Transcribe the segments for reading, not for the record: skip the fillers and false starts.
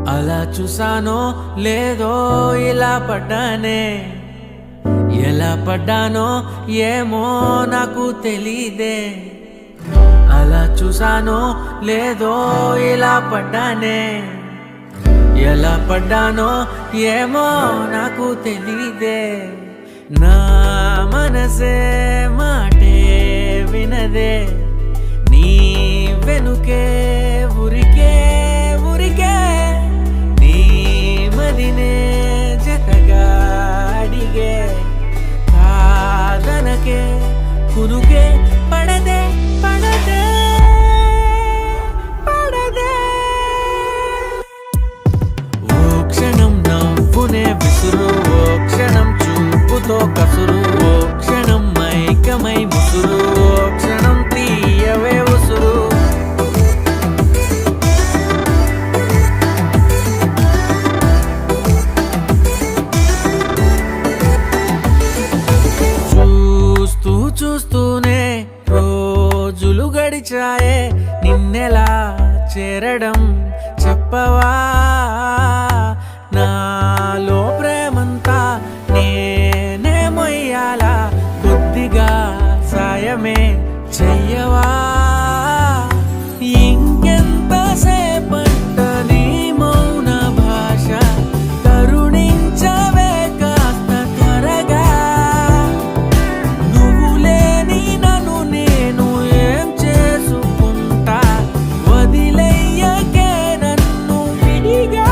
అలా చూసానో లేదో ఇలా పడ్డానే, ఎలా పడ్డానో ఏమో నాకు తెలీదే. అలా చూసానో లేదో ఇలా పడ్డానే, ఎలా పడ్డానో ఏమో నాకు తెలీదే. నా మనసే మాటే వినదే, నీ వెనుకే ఊరికే ఊరికే నీ మదినే జతగా అడిగే. కాదనకే కునుకే పడదే పడదే పడదే. ఓ క్షణం నవ్వునే విసురు, ఓ క్షణం చూపుతో కసురు, ఓ క్షణం మైకమై ముసురు, ఓ క్షణం తీయవే ఉసురు. చూస్తూ చూస్తూనే రోజులు గడిచాయే, నిన్నెలా చేరడం చెప్పవా. నాలో ప్రేమంతా నేనే మొయ్యాలా, కొద్దిగా సాయమే చెయ్యవా. ఇంకెంత సేపంట నీ మౌన భాష, కరుణించవే కాస్త త్వరగా. నువ్వు లేని నన్ను నేను ఏం చేసుకుంటా, వదిలేయకే నన్ను విడిగా.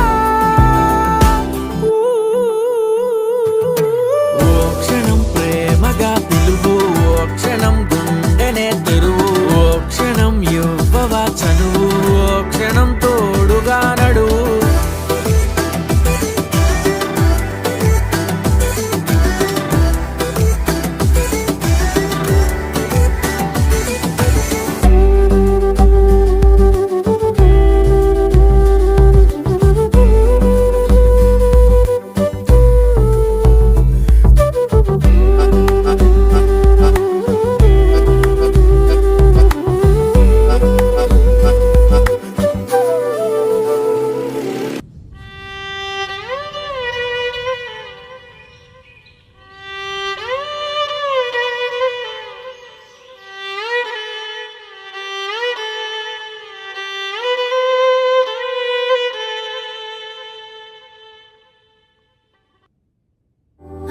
ఓ క్షణం ప్రేమగా పిలువు, ఓ క్షణం గుండెనే తెరువు, ఓ క్షణం ఇవ్వవా చనువు, ఓ క్షణం తోడుగా నడువు.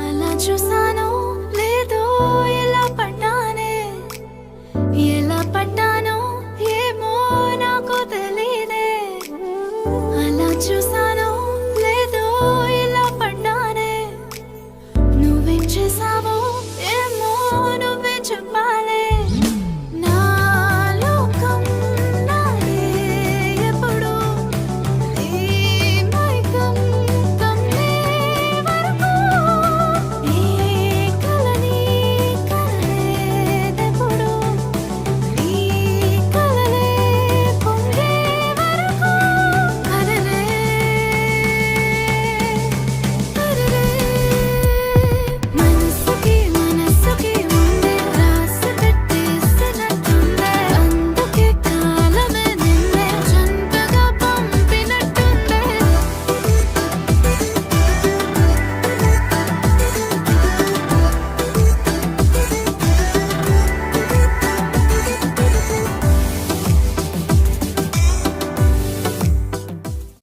అలా చూసా